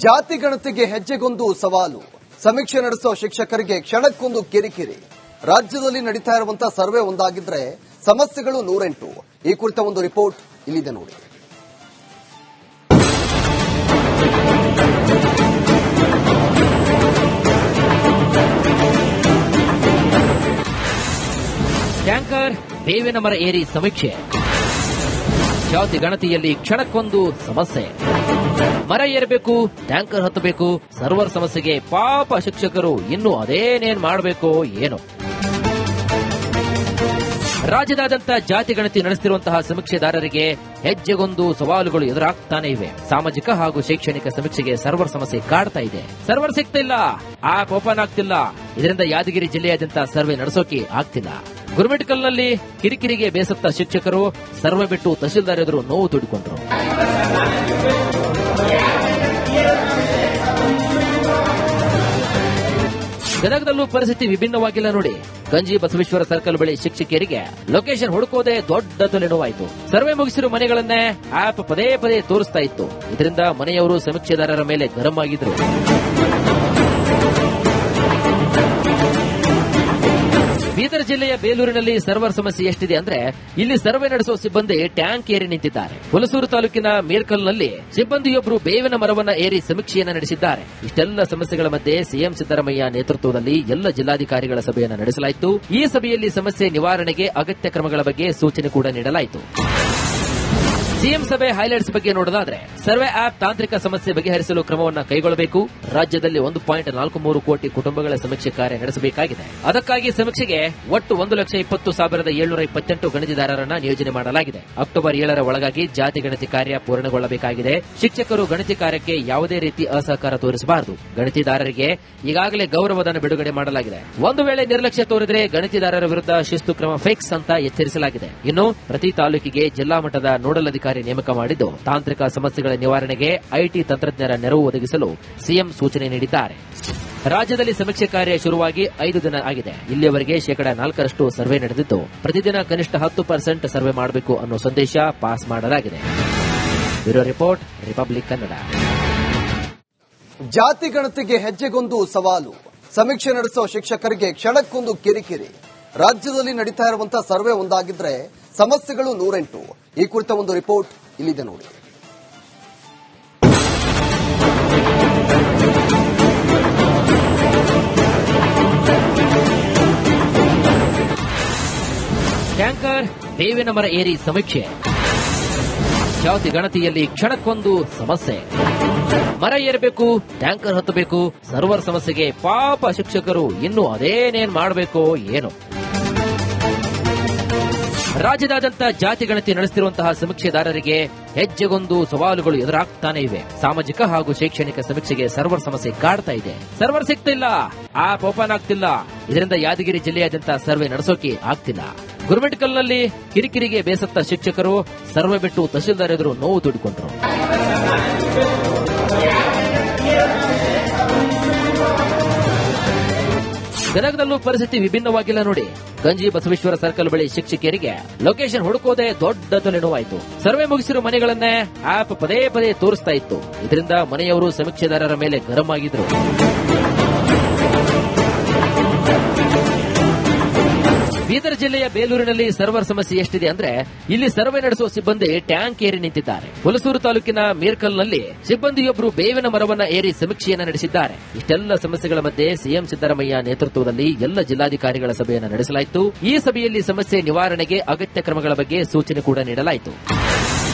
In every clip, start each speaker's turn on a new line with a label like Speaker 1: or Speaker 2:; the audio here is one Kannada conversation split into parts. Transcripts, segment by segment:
Speaker 1: ಜಾತಿ ಗಣತಿಗೆ ಹೆಜ್ಜೆಗೊಂದು ಸವಾಲು. ಸಮೀಕ್ಷೆ ನಡೆಸೋ ಶಿಕ್ಷಕರಿಗೆ ಕ್ಷಣಕ್ಕೊಂದು ಕಿರಿಕಿರಿ. ರಾಜ್ಯದಲ್ಲಿ ನಡೀತಾ ಇರುವಂತಹ ಸರ್ವೆ ಒಂದಾಗಿದ್ರೆ ಸಮಸ್ಯೆಗಳು 108. ಈ ಕುರಿತ ಒಂದು ರಿಪೋರ್ಟ್ ಇಲ್ಲಿದೆ ನೋಡಿ.
Speaker 2: ಟ್ಯಾಂಕರ್ ಬೇವಿನ ಮರ ಏರಿ ಸಮೀಕ್ಷೆ. ಜಾತಿ ಗಣತಿಯಲ್ಲಿ ಕ್ಷಣಕ್ಕೊಂದು ಸಮಸ್ಯೆ. ಮರ ಏರಬೇಕು, ಟ್ಯಾಂಕರ್ ಹತ್ತಬೇಕು, ಸರ್ವರ್ ಸಮಸ್ಯೆಗೆ ಪಾಪ ಶಿಕ್ಷಕರು ಇನ್ನು ಅದೇನೇನ್ ಮಾಡಬೇಕೋ ಏನೋ. ರಾಜ್ಯದಾದ್ಯಂತ ಜಾತಿ ಗಣತಿ ನಡೆಸುತ್ತಿರುವಂತಹ ಸಮೀಕ್ಷೆದಾರರಿಗೆ ಹೆಜ್ಜೆಗೊಂದು ಸವಾಲುಗಳು ಎದುರಾಗ್ತಾನೆ ಇವೆ. ಸಾಮಾಜಿಕ ಹಾಗೂ ಶೈಕ್ಷಣಿಕ ಸಮೀಕ್ಷೆಗೆ ಸರ್ವರ್ ಸಮಸ್ಯೆ ಕಾಡ್ತಾ ಇದೆ. ಸರ್ವರ್ ಸಿಗ್ತಿಲ್ಲ, ಆಪ್ ಓಪನ್ ಆಗ್ತಿಲ್ಲ. ಇದರಿಂದ ಯಾದಗಿರಿ ಜಿಲ್ಲೆಯಾದ್ಯಂತ ಸರ್ವೆ ನಡೆಸೋಕೆ ಆಗ್ತಿಲ್ಲ. ಗುರುಮಿಟ್ಕಲ್ನಲ್ಲಿ ಕಿರಿಕಿರಿಗೆ ಬೇಸತ್ತ ಶಿಕ್ಷಕರು ಸರ್ವೆ ಬಿಟ್ಟು ತಹಶೀಲ್ದಾರ್ ಎದುರು ನೋವು ತೋಡಿಕೊಂಡರು. ಗದಗದಲ್ಲೂ ಪರಿಸ್ಥಿತಿ ವಿಭಿನ್ನವಾಗಿಲ್ಲ ನೋಡಿ. ಗಂಜಿ ಬಸವೇಶ್ವರ ಸರ್ಕಲ್ ಬಳಿ ಶಿಕ್ಷಕಿಯರಿಗೆ ಲೊಕೇಶನ್ ಹುಡುಕೋದೇ ದೊಡ್ಡ ತಲೆನೋವಾಯಿತು. ಸರ್ವೆ ಮುಗಿಸಿರುವ ಮನೆಗಳನ್ನೇ ಆಪ್ ಪದೇ ಪದೇ ತೋರಿಸ್ತಾ ಇತ್ತು. ಇದರಿಂದ ಮನೆಯವರು ಸಮೀಕ್ಷೆದಾರರ ಮೇಲೆ ಗರಂ ಆಗಿದ್ರು. ಬೀದರ್ ಜಿಲ್ಲೆಯ ಬೇಲೂರಿನಲ್ಲಿ ಸರ್ವರ್ ಸಮಸ್ಯೆ ಎಷ್ಟಿದೆ ಅಂದ್ರೆ ಇಲ್ಲಿ ಸರ್ವೆ ನಡೆಸುವ ಸಿಬ್ಬಂದಿ ಟ್ಯಾಂಕ್ ಏರಿ ನಿಂತಿದ್ದಾರೆ. ಹುಲಸೂರು ತಾಲೂಕಿನ ಮೀರ್ಕಲ್ನಲ್ಲಿ ಸಿಬ್ಬಂದಿಯೊಬ್ಬರು ಬೇವಿನ ಮರವನ್ನ ಏರಿ ಸಮೀಕ್ಷೆಯನ್ನು ನಡೆಸಿದ್ದಾರೆ. ಇಷ್ಟೆಲ್ಲ ಸಮಸ್ಯೆಗಳ ಮಧ್ಯೆ ಸಿಎಂ ಸಿದ್ದರಾಮಯ್ಯ ನೇತೃತ್ವದಲ್ಲಿ ಎಲ್ಲ ಜಿಲ್ಲಾಧಿಕಾರಿಗಳ ಸಭೆಯನ್ನು ನಡೆಸಲಾಯಿತು. ಈ ಸಭೆಯಲ್ಲಿ ಸಮಸ್ಯೆ ನಿವಾರಣೆಗೆ ಅಗತ್ಯ ಕ್ರಮಗಳ ಬಗ್ಗೆ ಸೂಚನೆ ಕೂಡ ನೀಡಲಾಯಿತು. ಸಿಎಂ ಸಭೆ ಹೈಲೈಟ್ಸ್ ಬಗ್ಗೆ ನೋಡೋದಾದ್ರೆ ಸರ್ವೆ ಆಪ್ ತಾಂತ್ರಿಕ ಸಮಸ್ಯೆ ಬಗೆಹರಿಸಲು ಕ್ರಮವನ್ನು ಕೈಗೊಳ್ಳಬೇಕು. ರಾಜ್ಯದಲ್ಲಿ 1.43 ಕೋಟಿ ಕುಟುಂಬಗಳ ಸಮೀಕ್ಷೆ ಕಾರ್ಯ ನಡೆಸಬೇಕಾಗಿದೆ. ಅದಕ್ಕಾಗಿ ಸಮೀಕ್ಷೆಗೆ ಒಟ್ಟು 1,20,728 ಗಣತಿದಾರರನ್ನ ನಿಯೋಜನೆ ಮಾಡಲಾಗಿದೆ. ಅಕ್ಟೋಬರ್ 7ರ ಒಳಗಾಗಿ ಜಾತಿ ಗಣತಿ ಕಾರ್ಯ ಪೂರ್ಣಗೊಳ್ಳಬೇಕಾಗಿದೆ. ಶಿಕ್ಷಕರು ಗಣತಿ ಕಾರ್ಯಕ್ಕೆ ಯಾವುದೇ ರೀತಿ ಅಸಹಕಾರ ತೋರಿಸಬಾರದು. ಗಣತಿದಾರರಿಗೆ ಈಗಾಗಲೇ ಗೌರವಧನ ಬಿಡುಗಡೆ ಮಾಡಲಾಗಿದೆ. ಒಂದು ವೇಳೆ ನಿರ್ಲಕ್ಷ್ಯ ತೋರಿದರೆ ಗಣತಿದಾರರ ವಿರುದ್ಧ ಶಿಸ್ತು ಕ್ರಮ ಫಿಕ್ಸ್ ಅಂತ ಎಚ್ಚರಿಸಲಾಗಿದೆ. ಇನ್ನು ಪ್ರತಿ ತಾಲೂಕಿಗೆ ಜಿಲ್ಲಾ ಮಟ್ಟದ ನೋಡಲ್ ಅಧಿಕಾರಿ ನೇಮಕ ಮಾಡಿದ್ದು ತಾಂತ್ರಿಕ ಸಮಸ್ಯೆಗಳ ನಿವಾರಣೆಗೆ ಐಟಿ ತಂತ್ರಜ್ಞರ ನೆರವು ಒದಗಿಸಲು ಸಿಎಂ ಸೂಚನೆ ನೀಡಿದ್ದಾರೆ. ರಾಜ್ಯದಲ್ಲಿ ಸಮೀಕ್ಷೆ ಕಾರ್ಯ ಶುರುವಾಗಿ 5 ದಿನ ಆಗಿದೆ. ಇಲ್ಲಿಯವರೆಗೆ 4% ಸರ್ವೆ ನಡೆದಿದ್ದು ಪ್ರತಿದಿನ ಕನಿಷ್ಠ 10% ಸರ್ವೆ ಮಾಡಬೇಕು ಅನ್ನೋ ಸಂದೇಶ ಪಾಸ್ ಮಾಡಲಾಗಿದೆ. Bureau report, republic Kannada.
Speaker 1: ಜಾತಿ ಗಣತಿಗೆ ಹೆಜ್ಜೆಗೊಂದು ಸವಾಲು. ಸಮೀಕ್ಷೆ ನಡೆಸೋ ಶಿಕ್ಷಕರಿಗೆ ಕ್ಷಣಕ್ಕೊಂದು ಕಿರಿಕಿರಿ. ರಾಜ್ಯದಲ್ಲಿ ನಡೀತಾ ಇರುವಂತಹ ಸರ್ವೆ ಒಂದಾಗಿದ್ರೆ ಸಮಸ್ಯೆಗಳು 108. ಈ ಕುರಿತ ಒಂದು ರಿಪೋರ್ಟ್ ಇಲ್ಲಿದೆ ನೋಡಿ.
Speaker 2: ಟ್ಯಾಂಕರ್ ಬೇವಿನ ಮರ ಏರಿ ಸಮೀಕ್ಷೆ. ಜಾತಿ ಗಣತಿಯಲ್ಲಿ ಕ್ಷಣಕ್ಕೊಂದು ಸಮಸ್ಯೆ. ಮರ ಏರಬೇಕು, ಟ್ಯಾಂಕರ್ ಹತ್ತಬೇಕು, ಸರ್ವರ್ ಸಮಸ್ಯೆಗೆ ಪಾಪ ಶಿಕ್ಷಕರು ಇನ್ನು ಅದೇನೇನ್ ಮಾಡಬೇಕೋ ಏನೋ. ರಾಜ್ಯದಾದ್ಯಂತ ಜಾತಿ ಗಣತಿ ನಡೆಸುತ್ತಿರುವಂತಹ ಸಮೀಕ್ಷೆದಾರರಿಗೆ ಹೆಜ್ಜೆಗೊಂದು ಸವಾಲುಗಳು ಎದುರಾಗ್ತಾನೆ ಇವೆ. ಸಾಮಾಜಿಕ ಹಾಗೂ ಶೈಕ್ಷಣಿಕ ಸಮೀಕ್ಷೆಗೆ ಸರ್ವರ್ ಸಮಸ್ಯೆ ಕಾಡ್ತಾ ಇದೆ. ಸರ್ವರ್ ಸಿಗ್ತಿಲ್ಲ, ಆಪ್ ಓಪನ್ ಆಗ್ತಿಲ್ಲ. ಇದರಿಂದ ಯಾದಗಿರಿ ಜಿಲ್ಲೆಯಾದ್ಯಂತ ಸರ್ವೆ ನಡೆಸೋಕೆ ಆಗ್ತಿಲ್ಲ. ಗುರುಮಿಟ್ಕಲ್ನಲ್ಲಿ ಕಿರಿಕಿರಿಗೆ ಬೇಸತ್ತ ಶಿಕ್ಷಕರು ಸರ್ವೆ ಬಿಟ್ಟು ತಹಶೀಲ್ದಾರ್ ಎದುರು ನೋವು ತೋಡಿಕೊಂಡರು. ಗದಗದಲ್ಲೂ ಪರಿಸ್ಥಿತಿ ವಿಭಿನ್ನವಾಗಿಲ್ಲ ನೋಡಿ. ಗಂಜಿ ಬಸವೇಶ್ವರ ಸರ್ಕಲ್ ಬಳಿ ಶಿಕ್ಷಕಿಯರಿಗೆ ಲೊಕೇಶನ್ ಹುಡುಕೋದೇ ದೊಡ್ಡ ತಲೆನೋವಾಯಿತು. ಸರ್ವೆ ಮುಗಿಸಿರುವ ಮನೆಗಳನ್ನೇ ಆಪ್ ಪದೇ ಪದೇ ತೋರಿಸ್ತಾ ಇತ್ತು. ಇದರಿಂದ ಮನೆಯವರು ಸಮೀಕ್ಷೆದಾರರ ಮೇಲೆ ಗರಂ ಆಗಿದ್ರು. ಬೀದರ್ ಜಿಲ್ಲೆಯ ಬೇಲೂರಿನಲ್ಲಿ ಸರ್ವರ್ ಸಮಸ್ಯೆ ಎಷ್ಟಿದೆ ಅಂದ್ರೆ ಇಲ್ಲಿ ಸರ್ವೆ ನಡೆಸುವ ಸಿಬ್ಬಂದಿ ಟ್ಯಾಂಕ್ ಏರಿ ನಿಂತಿದ್ದಾರೆ. ಹುಲಸೂರು ತಾಲೂಕಿನ ಮೀರ್ಕಲ್ನಲ್ಲಿ ಸಿಬ್ಬಂದಿಯೊಬ್ಬರು ಬೇವಿನ ಮರವನ್ನ ಏರಿ ಸಮೀಕ್ಷೆಯನ್ನು ನಡೆಸಿದ್ದಾರೆ. ಇಷ್ಟೆಲ್ಲ ಸಮಸ್ಯೆಗಳ ಮಧ್ಯೆ ಸಿಎಂ ಸಿದ್ದರಾಮಯ್ಯ ನೇತೃತ್ವದಲ್ಲಿ ಎಲ್ಲ ಜಿಲ್ಲಾಧಿಕಾರಿಗಳ ಸಭೆಯನ್ನು ನಡೆಸಲಾಯಿತು. ಈ ಸಭೆಯಲ್ಲಿ ಸಮಸ್ಯೆ ನಿವಾರಣೆಗೆ ಅಗತ್ಯ ಕ್ರಮಗಳ ಬಗ್ಗೆ ಸೂಚನೆ ಕೂಡ ನೀಡಲಾಯಿತು.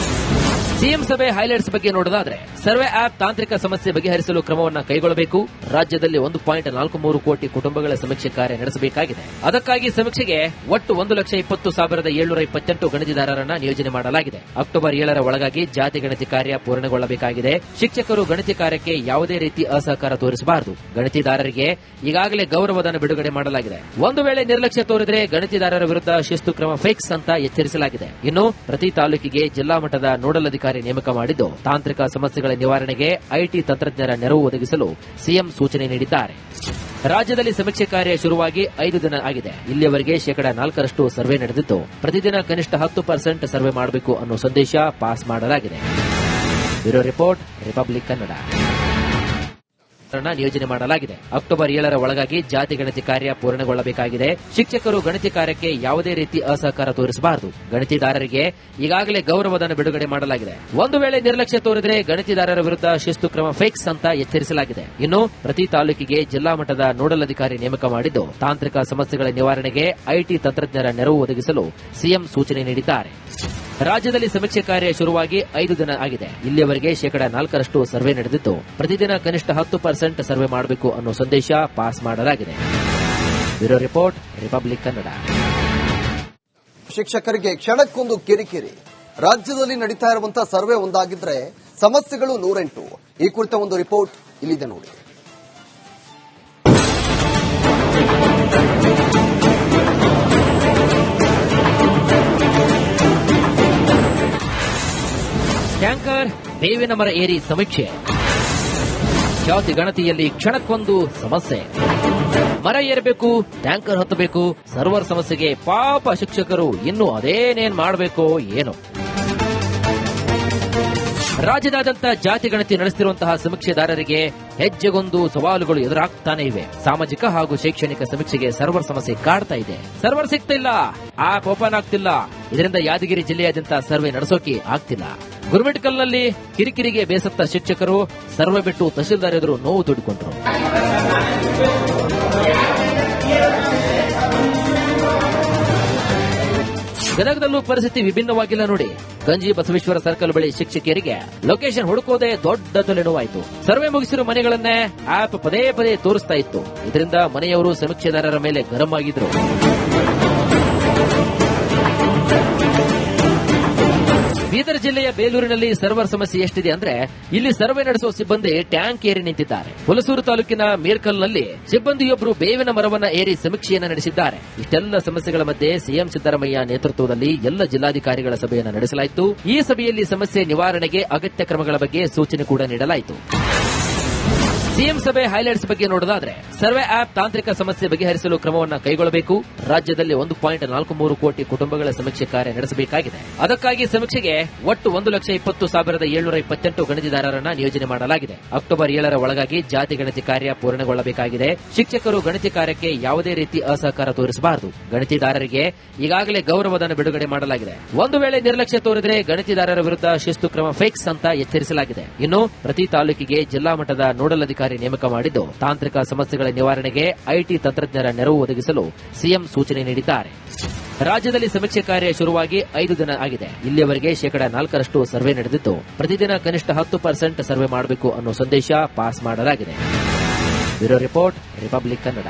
Speaker 2: ಸಿಎಂ ಸಭೆ ಹೈಲೈಟ್ಸ್ ಬಗ್ಗೆ ನೋಡೋದಾದ್ರೆ ಸರ್ವೆ ಆಪ್ ತಾಂತ್ರಿಕ ಸಮಸ್ಯೆ ಬಗೆಹರಿಸಲು ಕ್ರಮವನ್ನು ಕೈಗೊಳ್ಳಬೇಕು. ರಾಜ್ಯದಲ್ಲಿ 1.43 ಕೋಟಿ ಕುಟುಂಬಗಳ ಸಮೀಕ್ಷೆ ಕಾರ್ಯ ನಡೆಸಬೇಕಾಗಿದೆ. ಅದಕ್ಕಾಗಿ ಸಮೀಕ್ಷೆಗೆ ಒಟ್ಟು 1,20,728 ಗಣತಿದಾರರನ್ನ ನಿಯೋಜನೆ ಮಾಡಲಾಗಿದೆ. ಅಕ್ಟೋಬರ್ 7ರ ಒಳಗಾಗಿ ಜಾತಿ ಗಣತಿ ಕಾರ್ಯ ಪೂರ್ಣಗೊಳ್ಳಬೇಕಾಗಿದೆ. ಶಿಕ್ಷಕರು ಗಣತಿ ಕಾರ್ಯಕ್ಕೆ ಯಾವುದೇ ರೀತಿ ಅಸಹಕಾರ ತೋರಿಸಬಾರದು. ಗಣತಿದಾರರಿಗೆ ಈಗಾಗಲೇ ಗೌರವಧನ ಬಿಡುಗಡೆ ಮಾಡಲಾಗಿದೆ. ಒಂದು ವೇಳೆ ನಿರ್ಲಕ್ಷ್ಯ ತೋರಿದರೆ ಗಣತಿದಾರರ ವಿರುದ್ಧ ಶಿಸ್ತು ಕ್ರಮ ಫಿಕ್ಸ್ ಅಂತ ಎಚ್ಚರಿಸಲಾಗಿದೆ. ಇನ್ನು ಪ್ರತಿ ತಾಲೂಕಿಗೆ ಜಿಲ್ಲಾ ಮಟ್ಟದ ನೋಡಲ್ ಅಧಿಕಾರಿ ನೇಮಕ ಮಾಡಿದ್ದು ತಾಂತ್ರಿಕ ಸಮಸ್ಯೆಗಳ ನಿವಾರಣೆಗೆ ಐಟಿ ತಂತ್ರಜ್ಞರ ನೆರವು ಒದಗಿಸಲು ಸಿಎಂ ಸೂಚನೆ ನೀಡಿದ್ದಾರೆ. ರಾಜ್ಯದಲ್ಲಿ ಸಮೀಕ್ಷೆ ಕಾರ್ಯ ಶುರುವಾಗಿ 5 ದಿನ ಆಗಿದೆ. ಇಲ್ಲಿಯವರೆಗೆ 4% ಸರ್ವೆ ನಡೆದಿದ್ದು ಪ್ರತಿದಿನ ಕನಿಷ್ಠ 10% ಸರ್ವೆ ಮಾಡಬೇಕು ಅನ್ನೋ ಸಂದೇಶ ಪಾಸ್ ಮಾಡಲಾಗಿದೆ. Bureau report, republic Kannada. ನಿಯೋಜನೆ ಮಾಡಲಾಗಿದೆ. ಅಕ್ಟೋಬರ್ 7ರ ಒಳಗಾಗಿ ಜಾತಿ ಗಣತಿ ಕಾರ್ಯ ಪೂರ್ಣಗೊಳ್ಳಬೇಕಾಗಿದೆ. ಶಿಕ್ಷಕರು ಗಣತಿ ಕಾರ್ಯಕ್ಕೆ ಯಾವುದೇ ರೀತಿ ಅಸಹಕಾರ ತೋರಿಸಬಾರದು. ಗಣತಿದಾರರಿಗೆ ಈಗಾಗಲೇ ಗೌರವಧನ ಬಿಡುಗಡೆ ಮಾಡಲಾಗಿದೆ. ಒಂದು ವೇಳೆ ನಿರ್ಲಕ್ಷ್ಯ ತೋರಿದರೆ ಗಣತಿದಾರರ ವಿರುದ್ಧ ಶಿಸ್ತು ಕ್ರಮ ಫಿಕ್ಸ್ ಅಂತ ಎಚ್ಚರಿಸಲಾಗಿದೆ. ಇನ್ನು ಪ್ರತಿ ತಾಲೂಕಿಗೆ ಜಿಲ್ಲಾ ಮಟ್ಟದ ನೋಡಲ್ ಅಧಿಕಾರಿ ನೇಮಕ ಮಾಡಿದ್ದು ತಾಂತ್ರಿಕ ಸಮಸ್ಯೆಗಳ ನಿವಾರಣೆಗೆ ಐಟಿ ತಂತ್ರಜ್ಞರ ನೆರವು ಒದಗಿಸಲು ಸಿಎಂ ಸೂಚನೆ ನೀಡಿದ್ದಾರೆ. ರಾಜ್ಯದಲ್ಲಿ ಸಮೀಕ್ಷೆ ಕಾರ್ಯ ಶುರುವಾಗಿ 5 ದಿನ ಆಗಿದೆ. ಇಲ್ಲಿಯವರೆಗೆ 4% ಸರ್ವೆ ನಡೆದಿದ್ದು ಪ್ರತಿದಿನ ಕನಿಷ್ಠ 10% ಸರ್ವೆ ಮಾಡಬೇಕು ಅನ್ನೋ ಸಂದೇಶ ಪಾಸ್ ಮಾಡಲಾಗಿದೆ. Bureau report, republic Kannada.
Speaker 1: ಶಿಕ್ಷಕರಿಗೆ ಕ್ಷಣಕ್ಕೊಂದು ಕಿರಿಕಿರಿ. ರಾಜ್ಯದಲ್ಲಿ ನಡೀತಾ ಇರುವಂತಹ ಸರ್ವೆ ಒಂದಾಗಿದ್ರೆ ಸಮಸ್ಯೆಗಳು 108. ಈ ಕುರಿತ ಒಂದು ರಿಪೋರ್ಟ್ ಇಲ್ಲಿದೆ ನೋಡಿ.
Speaker 2: ಟ್ಯಾಂಕರ್ ಬೇವಿನ ಮರ ಏರಿ ಸಮೀಕ್ಷೆ. ಜಾತಿ ಗಣತಿಯಲ್ಲಿ ಕ್ಷಣಕ್ಕೊಂದು ಸಮಸ್ಯೆ. ಮರ ಏರಬೇಕು, ಟ್ಯಾಂಕರ್ ಹತ್ತಬೇಕು, ಸರ್ವರ್ ಸಮಸ್ಯೆಗೆ ಪಾಪ ಶಿಕ್ಷಕರು ಇನ್ನು ಅದೇನೇನ್ ಮಾಡಬೇಕೋ ಏನೋ. ರಾಜ್ಯದಾದ್ಯಂತ ಜಾತಿ ಗಣತಿ ನಡೆಸುತ್ತಿರುವಂತಹ ಸಮೀಕ್ಷೆದಾರರಿಗೆ ಹೆಜ್ಜೆಗೊಂದು ಸವಾಲುಗಳು ಎದುರಾಗ್ತಾನೆ ಇವೆ. ಸಾಮಾಜಿಕ ಹಾಗೂ ಶೈಕ್ಷಣಿಕ ಸಮೀಕ್ಷೆಗೆ ಸರ್ವರ್ ಸಮಸ್ಯೆ ಕಾಡ್ತಾ ಇದೆ. ಸರ್ವರ್ ಸಿಗ್ತಿಲ್ಲ, ಆಪ್ ಓಪನ್ ಆಗ್ತಿಲ್ಲ. ಇದರಿಂದ ಯಾದಗಿರಿ ಜಿಲ್ಲೆಯಾದ್ಯಂತ ಸರ್ವೆ ನಡೆಸೋಕೆ ಆಗ್ತಿಲ್ಲ. ಗುರುಮಿಟ್ಕಲ್ನಲ್ಲಿ ಕಿರಿಕಿರಿಗೆ ಬೇಸತ್ತ ಶಿಕ್ಷಕರು ಸರ್ವೆ ಬಿಟ್ಟು ತಹಶೀಲ್ದಾರ್ ಎದುರು ನೋವು ತೋಡಿಕೊಂಡರು. ಗದಗದಲ್ಲೂ ಪರಿಸ್ಥಿತಿ ವಿಭಿನ್ನವಾಗಿಲ್ಲ ನೋಡಿ. ಗಂಜಿ ಬಸವೇಶ್ವರ ಸರ್ಕಲ್ ಬಳಿ ಶಿಕ್ಷಕಿಯರಿಗೆ ಲೊಕೇಶನ್ ಹುಡುಕೋದೇ ದೊಡ್ಡ ತಲೆನೋವಾಯಿತು. ಸರ್ವೆ ಮುಗಿಸಿರುವ ಮನೆಗಳನ್ನೇ ಆಪ್ ಪದೇ ಪದೇ ತೋರಿಸ್ತಾ ಇತ್ತು. ಇದರಿಂದ ಮನೆಯವರು ಸಮೀಕ್ಷೆದಾರರ ಮೇಲೆ ಗರಂ ಆಗಿದ್ರು. ಬೀದರ್ ಜಿಲ್ಲೆಯ ಬೇಲೂರಿನಲ್ಲಿ ಸರ್ವರ್ ಸಮಸ್ಯೆ ಎಷ್ಟಿದೆ ಅಂದ್ರೆ ಇಲ್ಲಿ ಸರ್ವೆ ನಡೆಸುವ ಸಿಬ್ಬಂದಿ ಟ್ಯಾಂಕ್ ಏರಿ ನಿಂತಿದ್ದಾರೆ. ಹುಲಸೂರು ತಾಲೂಕಿನ ಮೀರ್ಕಲ್ನಲ್ಲಿ ಸಿಬ್ಬಂದಿಯೊಬ್ಬರು ಬೇವಿನ ಮರವನ್ನ ಏರಿ ಸಮೀಕ್ಷೆಯನ್ನು ನಡೆಸಿದ್ದಾರೆ. ಇಷ್ಟೆಲ್ಲ ಸಮಸ್ಯೆಗಳ ಮಧ್ಯೆ ಸಿಎಂ ಸಿದ್ದರಾಮಯ್ಯ ನೇತೃತ್ವದಲ್ಲಿ ಎಲ್ಲ ಜಿಲ್ಲಾಧಿಕಾರಿಗಳ ಸಭೆಯನ್ನು ನಡೆಸಲಾಯಿತು. ಈ ಸಭೆಯಲ್ಲಿ ಸಮಸ್ಯೆ ನಿವಾರಣೆಗೆ ಅಗತ್ಯ ಕ್ರಮಗಳ ಬಗ್ಗೆ ಸೂಚನೆ ಕೂಡ ನೀಡಲಾಯಿತು. ಸಿಎಂ ಸಭೆ ಹೈಲೈಟ್ಸ್ ಬಗ್ಗೆ ನೋಡೋದಾದ್ರೆ ಸರ್ವೆ ಆಪ್ ತಾಂತ್ರಿಕ ಸಮಸ್ಯೆ ಬಗೆಹರಿಸಲು ಕ್ರಮವನ್ನು ಕೈಗೊಳ್ಳಬೇಕು. ರಾಜ್ಯದಲ್ಲಿ 1.43 ಕೋಟಿ ಕುಟುಂಬಗಳ ಸಮೀಕ್ಷೆ ಕಾರ್ಯ ನಡೆಸಬೇಕಾಗಿದೆ. ಅದಕ್ಕಾಗಿ ಸಮೀಕ್ಷೆಗೆ ಒಟ್ಟು 1,20,728 ಗಣತಿದಾರರನ್ನ ನಿಯೋಜನೆ ಮಾಡಲಾಗಿದೆ. ಅಕ್ಟೋಬರ್ 7ರ ಒಳಗಾಗಿ ಜಾತಿ ಗಣತಿ ಕಾರ್ಯ ಪೂರ್ಣಗೊಳ್ಳಬೇಕಾಗಿದೆ. ಶಿಕ್ಷಕರು ಗಣತಿ ಕಾರ್ಯಕ್ಕೆ ಯಾವುದೇ ರೀತಿ ಅಸಹಕಾರ ತೋರಿಸಬಾರದು. ಗಣತಿದಾರರಿಗೆ ಈಗಾಗಲೇ ಗೌರವಧನ ಬಿಡುಗಡೆ ಮಾಡಲಾಗಿದೆ. ಒಂದು ವೇಳೆ ನಿರ್ಲಕ್ಷ್ಯ ತೋರಿದರೆ ಗಣತಿದಾರರ ವಿರುದ್ಧ ಶಿಸ್ತು ಕ್ರಮ ಫಿಕ್ಸ್ ಅಂತ ಎಚ್ಚರಿಸಲಾಗಿದೆ. ಇನ್ನು ಪ್ರತಿ ತಾಲೂಕಿಗೆ ಜಿಲ್ಲಾ ಮಟ್ಟದ ನೋಡಲ್ ಅಧಿಕಾರಿ ನೇಮಕ ಮಾಡಿದ್ದು ತಾಂತ್ರಿಕ ಸಮಸ್ಯೆಗಳ ನಿವಾರಣೆಗೆ ಐಟಿ ತಂತ್ರಜ್ಞರ ನೆರವು ಒದಗಿಸಲು ಸಿಎಂ ಸೂಚನೆ ನೀಡಿದ್ದಾರೆ. ರಾಜ್ಯದಲ್ಲಿ ಸಮೀಕ್ಷೆ ಕಾರ್ಯ ಶುರುವಾಗಿ 5 ದಿನ ಆಗಿದೆ. ಇಲ್ಲಿಯವರೆಗೆ 4% ಸರ್ವೆ ನಡೆದಿದ್ದು ಪ್ರತಿದಿನ ಕನಿಷ್ಠ 10% ಸರ್ವೆ ಮಾಡಬೇಕು ಅನ್ನೋ ಸಂದೇಶ ಪಾಸ್ ಮಾಡಲಾಗಿದೆ. Bureau report, republic Kannada.